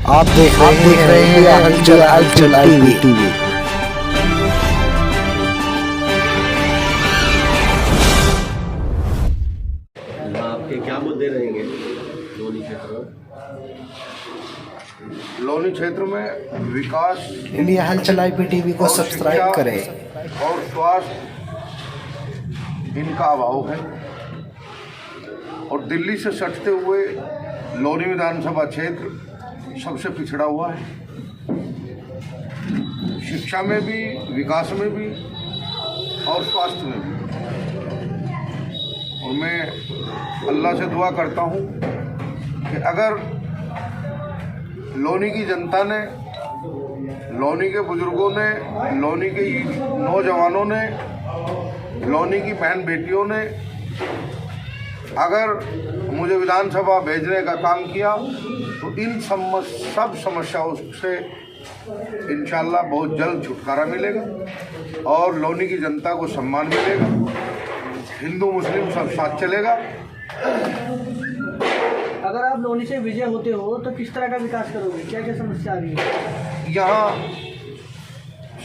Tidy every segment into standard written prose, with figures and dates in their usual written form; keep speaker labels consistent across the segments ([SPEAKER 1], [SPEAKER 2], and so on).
[SPEAKER 1] आप देख रहे हैं हलचल टीवी।
[SPEAKER 2] आपके क्या मुद्दे रहेंगे लोनी क्षेत्र में?
[SPEAKER 3] लोनी क्षेत्र में विकास
[SPEAKER 1] इंडिया हलचल टीवी को
[SPEAKER 3] और
[SPEAKER 1] सब्सक्राइब
[SPEAKER 3] शिक्षा
[SPEAKER 1] करें।
[SPEAKER 3] और स्वास्थ्य इनका अभाव है और दिल्ली से सटते हुए लोनी विधानसभा क्षेत्र सबसे पिछड़ा हुआ है, शिक्षा में भी, विकास में भी और स्वास्थ्य में भी। और मैं अल्लाह से दुआ करता हूँ कि अगर लोनी की जनता ने, लोनी के बुजुर्गों ने, लोनी के नौजवानों ने, लोनी की बहन बेटियों ने अगर मुझे विधानसभा भेजने का काम किया तो इन सब समस्याओं से इंशाल्लाह बहुत जल्द छुटकारा मिलेगा और लोनी की जनता को सम्मान मिलेगा, हिंदू मुस्लिम सब साथ चलेगा।
[SPEAKER 4] अगर आप लोनी से विजय होते हो तो किस तरह का विकास करोगे, क्या क्या समस्या आ रही है?
[SPEAKER 3] यहाँ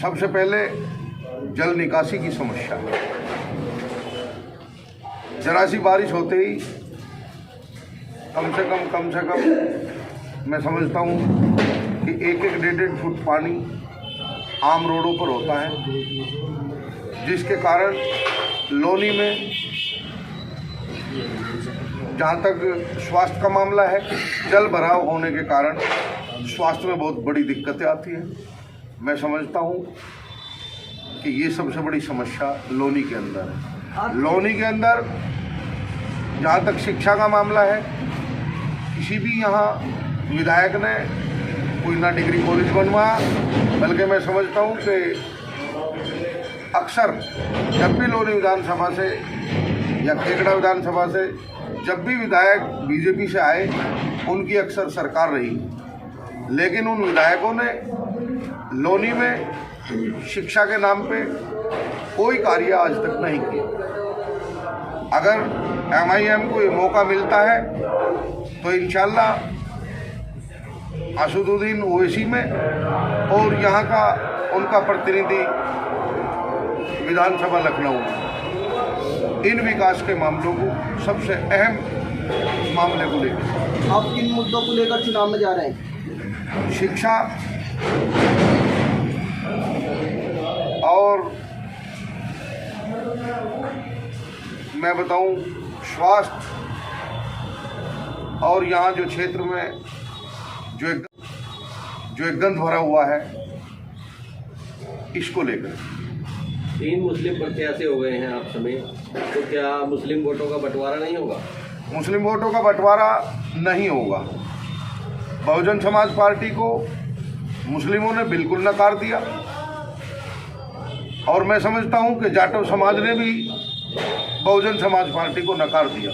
[SPEAKER 3] सबसे पहले जल निकासी की समस्या है। जरा सी बारिश होते ही कम से कम मैं समझता हूँ कि 1-1, 1.5 फुट पानी आम रोडों पर होता है, जिसके कारण लोनी में जहाँ तक स्वास्थ्य का मामला है, जल भराव होने के कारण स्वास्थ्य में बहुत बड़ी दिक्कतें आती हैं। मैं समझता हूँ कि ये सबसे बड़ी समस्या लोनी के अंदर है। लोनी के अंदर जहाँ तक शिक्षा का मामला है, किसी भी यहाँ विधायक ने कोई ना डिग्री कॉलेज बनवाया, बल्कि मैं समझता हूँ कि अक्सर जब भी लोनी विधानसभा से या केकड़ा विधानसभा से जब भी विधायक बीजेपी से आए, उनकी अक्सर सरकार रही, लेकिन उन विधायकों ने लोनी में शिक्षा के नाम पे कोई कार्य आज तक नहीं किया। अगर MIM को ये मौका मिलता है तो इंशाल्लाह असदुद्दीन ओवैसी में और यहाँ का उनका प्रतिनिधि विधानसभा लखनऊ में इन विकास के मामलों को, सबसे अहम मामले को लेकर।
[SPEAKER 4] आप किन मुद्दों को लेकर चुनाव में जा रहे हैं?
[SPEAKER 3] शिक्षा और मैं बताऊं स्वास्थ्य, और यहाँ जो क्षेत्र में जो एक गंध भरा हुआ है, इसको लेकर।
[SPEAKER 2] 3 मुस्लिम प्रत्याशी हो गए हैं आप समय, तो क्या मुस्लिम वोटों का बंटवारा नहीं होगा?
[SPEAKER 3] मुस्लिम वोटों का बंटवारा नहीं होगा। बहुजन समाज पार्टी को मुस्लिमों ने बिल्कुल नकार दिया और मैं समझता हूं कि जाटव समाज ने भी बहुजन समाज पार्टी को नकार दिया।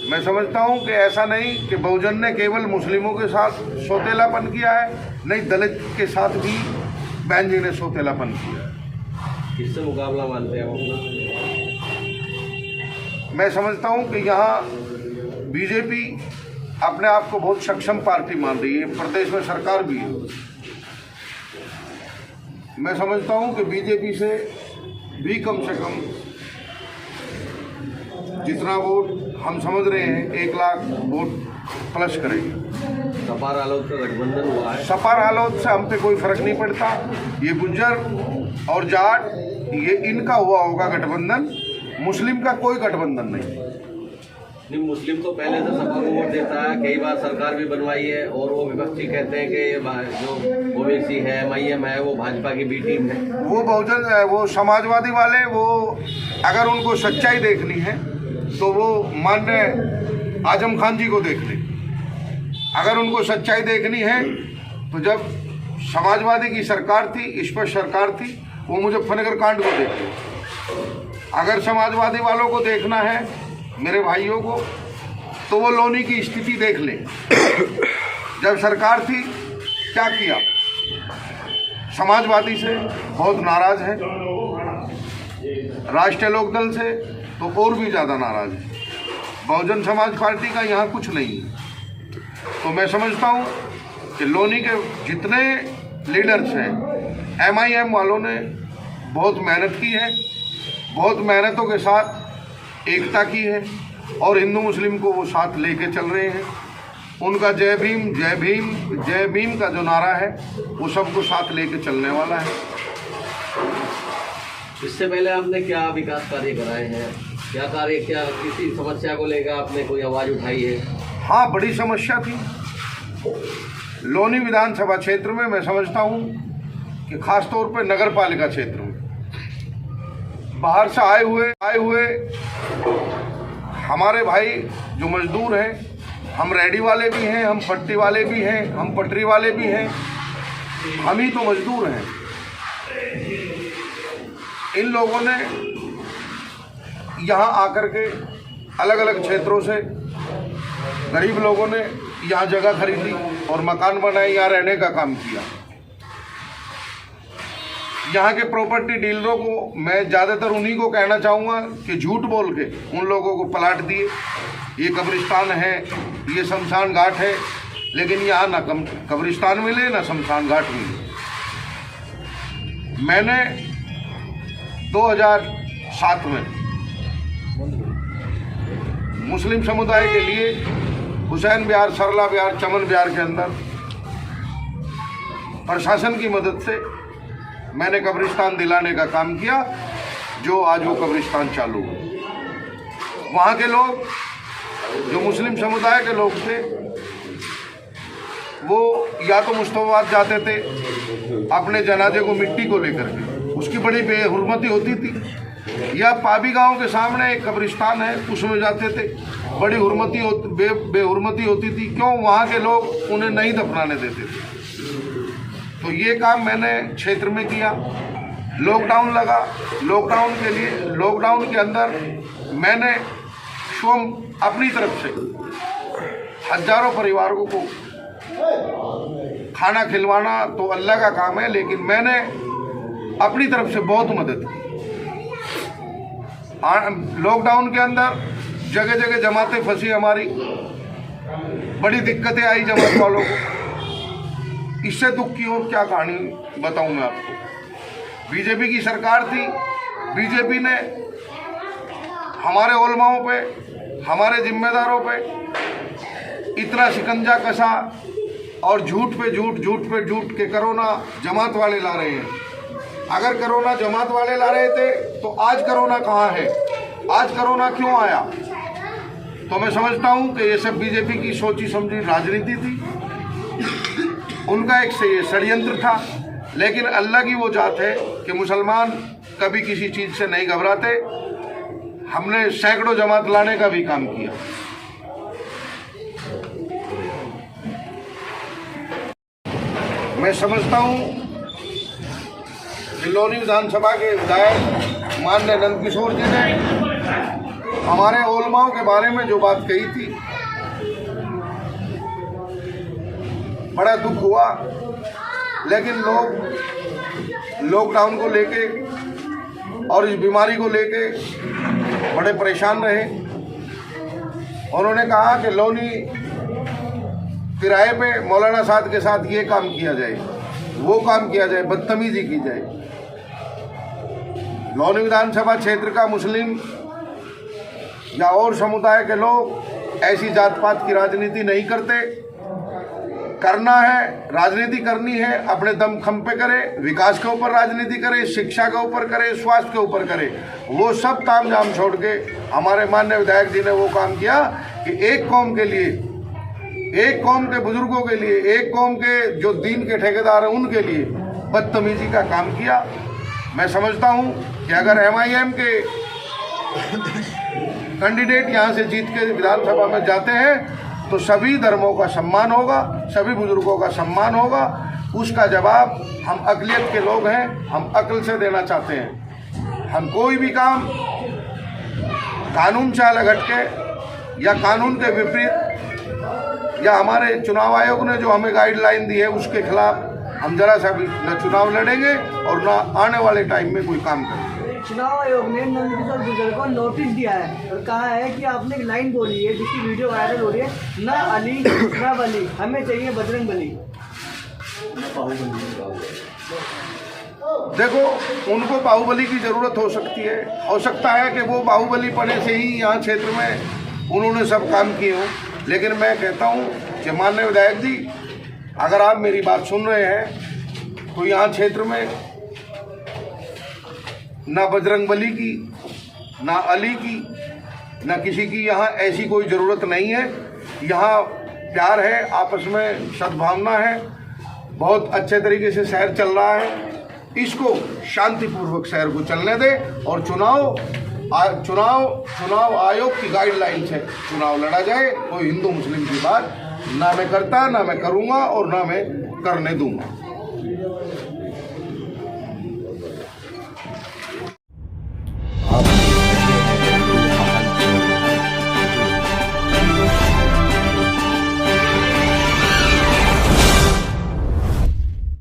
[SPEAKER 3] मैं समझता हूं कि ऐसा नहीं कि बहुजन ने केवल मुस्लिमों के साथ सौतेलापन किया है, नहीं, दलित के साथ भी बहन जी ने सौतेलापन किया है।
[SPEAKER 2] किससे मुकाबला मानते हैं आप?
[SPEAKER 3] मैं समझता हूं कि यहाँ बीजेपी अपने आप को बहुत सक्षम पार्टी मान रही है, प्रदेश में सरकार भी है। मैं समझता हूं कि बीजेपी से भी कम से कम जितना वोट हम समझ रहे हैं 1 लाख वोट प्लस करेंगे।
[SPEAKER 2] सपा रालोद का गठबंधन हुआ है।
[SPEAKER 3] सपा रालोद से हम पे कोई फर्क नहीं पड़ता। ये गुज्जर और जाट, ये इनका हुआ होगा गठबंधन, मुस्लिम का कोई गठबंधन नहीं।
[SPEAKER 2] मुस्लिम तो पहले से सपा को वोट देता है, कई बार सरकार भी बनवाई है, और वो विपक्षी कहते हैं कि जो ओवैसी है, MIM है, वो भाजपा की बी टीम है।
[SPEAKER 3] वो बहुजन, वो समाजवादी वाले, वो अगर उनको सच्चाई देखनी है तो वो माननीय आजम खान जी को देख ले। अगर उनको सच्चाई देखनी है तो जब समाजवादी की सरकार थी, इस पर सरकार थी, वो मुजफ्फरनगर कांड को देख ले। अगर समाजवादी वालों को देखना है, मेरे भाइयों को, तो वो लोनी की स्थिति देख ले। जब सरकार थी क्या किया, समाजवादी से बहुत नाराज है, राष्ट्रीय लोकदल से तो और भी ज़्यादा नाराज है। बहुजन समाज पार्टी का यहाँ कुछ नहीं है। तो मैं समझता हूँ कि लोनी के जितने लीडर्स हैं, MIM वालों ने बहुत मेहनत की है, बहुत मेहनतों के साथ एकता की है और हिंदू मुस्लिम को वो साथ लेके चल रहे हैं। उनका जय भीम जय भीम जय भीम का जो नारा है वो सबको साथ लेके चलने वाला है।
[SPEAKER 2] इससे पहले आपने क्या विकास कार्य कराए हैं? क्या कार्य, क्या किसी समस्या को लेकर आपने कोई आवाज़ उठाई है?
[SPEAKER 3] हाँ, बड़ी समस्या थी लोनी विधानसभा क्षेत्र में। मैं समझता हूँ कि खास तौर पे नगर पालिका क्षेत्र में बाहर से आए हुए हमारे भाई जो मजदूर हैं, हम रेडी वाले भी हैं, हम पट्टी वाले भी हैं, हम पटरी वाले भी हैं, हम ही तो मजदूर हैं। इन लोगों ने यहाँ आकर के अलग अलग क्षेत्रों से गरीब लोगों ने यहाँ जगह खरीदी और मकान बनाए, यहाँ रहने का काम किया। यहाँ के प्रॉपर्टी डीलरों को मैं ज़्यादातर उन्हीं को कहना चाहूँगा कि झूठ बोल के उन लोगों को प्लाट दिए। ये कब्रिस्तान है, ये शमशान घाट है, लेकिन यहाँ ना कब्रिस्तान मिले ना शमशान घाट मिले। मैंने 2007 में मुस्लिम समुदाय के लिए हुसैन विहार, सरला विहार, चमन विहार के अंदर प्रशासन की मदद से मैंने कब्रिस्तान दिलाने का काम किया, जो आज वो कब्रिस्तान चालू है। वहाँ के लोग जो मुस्लिम समुदाय के लोग थे वो या तो मुस्तफाबाद जाते थे अपने जनाजे को मिट्टी को लेकर के, उसकी बड़ी बेहुरमती होती थी, या पाबी गांव के सामने एक कब्रिस्तान है उसमें जाते थे, बड़ी बेहुरमती होती थी। क्यों? वहाँ के लोग उन्हें नहीं दफनाने देते थे। तो ये काम मैंने क्षेत्र में किया। लॉकडाउन लगा, लॉकडाउन के अंदर मैंने स्वयं अपनी तरफ से हजारों परिवारों को खाना खिलवाना तो अल्लाह का काम है, लेकिन मैंने अपनी तरफ से बहुत मदद की। लॉकडाउन के अंदर जगह जगह जमातें फंसी, हमारी बड़ी दिक्कतें आई जमात वालों को। इससे दुख की और क्या कहानी बताऊं मैं आपको। बीजेपी की सरकार थी, बीजेपी ने हमारे उलमाओं पे, हमारे जिम्मेदारों पे इतना शिकंजा कसा और झूठ पे झूठ के कोरोना जमात वाले ला रहे हैं। अगर कोरोना जमात वाले ला रहे थे तो आज कोरोना कहाँ है? आज कोरोना क्यों आया? तो मैं समझता हूँ कि ये सब बीजेपी की सोची समझी राजनीति थी, उनका एक से ये षड्यंत्र था। लेकिन अल्लाह की वो जात है कि मुसलमान कभी किसी चीज़ से नहीं घबराते। हमने सैकड़ों जमात लाने का भी काम किया। मैं समझता हूँ कि लोनी विधानसभा के विधायक माननीय नंदकिशोर जी ने हमारे उलमाओं के बारे में जो बात कही थी, बड़ा दुख हुआ। लेकिन लोग लॉकडाउन को लेके और इस बीमारी को लेके बड़े परेशान रहे। उन्होंने कहा कि लोनी किराए पे मौलाना साहब के साथ ये काम किया जाए, वो काम किया जाए, बदतमीजी की जाए। लोनी विधानसभा क्षेत्र का मुस्लिम या और समुदाय के लोग ऐसी जात पात की राजनीति नहीं करते। करना है, राजनीति करनी है, अपने दम खम पे करे, विकास के ऊपर राजनीति करे, शिक्षा के ऊपर करे, स्वास्थ्य के ऊपर करे। वो सब तामझाम छोड़ के हमारे माननीय विधायक जी ने वो काम किया कि एक कौम के लिए, एक कौम के बुजुर्गों के लिए, एक कौम के जो दीन के ठेकेदार हैं उनके लिए बदतमीजी का काम किया। मैं समझता हूँ कि अगर MIM के कैंडिडेट यहाँ से जीत के विधानसभा में जाते हैं तो सभी धर्मों का सम्मान होगा, सभी बुजुर्गों का सम्मान होगा। उसका जवाब हम अक़लियत के लोग हैं, हम अक्ल से देना चाहते हैं। हम कोई भी काम कानून से अलग हटके या कानून के विपरीत या हमारे चुनाव आयोग ने जो हमें गाइडलाइन दी है उसके खिलाफ हम जरा सा भी न चुनाव लड़ेंगे और न आने वाले टाइम में कोई काम करेंगे।
[SPEAKER 4] चुनाव आयोग ने नंदकिशोर गुर्जर को नोटिस दिया है और कहा है कि आपने एक लाइन बोली है जिसकी वीडियो वायरल हो रही है, ना अली ना वली, हमें चाहिए बजरंग बली।
[SPEAKER 3] देखो, उनको बाहुबली की जरूरत हो सकती है, हो सकता है कि वो बाहुबली पने से ही यहाँ क्षेत्र में उन्होंने सब काम किए हों, लेकिन मैं कहता हूँ कि माननीय विधायक जी, अगर आप मेरी बात सुन रहे हैं तो यहाँ क्षेत्र में ना बजरंगबली की, ना अली की, ना किसी की यहाँ ऐसी कोई ज़रूरत नहीं है। यहाँ प्यार है, आपस में सद्भावना है, बहुत अच्छे तरीके से शहर चल रहा है। इसको शांतिपूर्वक शहर को चलने दे और चुनाव आयोग की गाइडलाइन से चुनाव लड़ा जाए। कोई हिंदू मुस्लिम की बात ना मैं करता, ना मैं करूँगा और ना मैं करने दूंगा।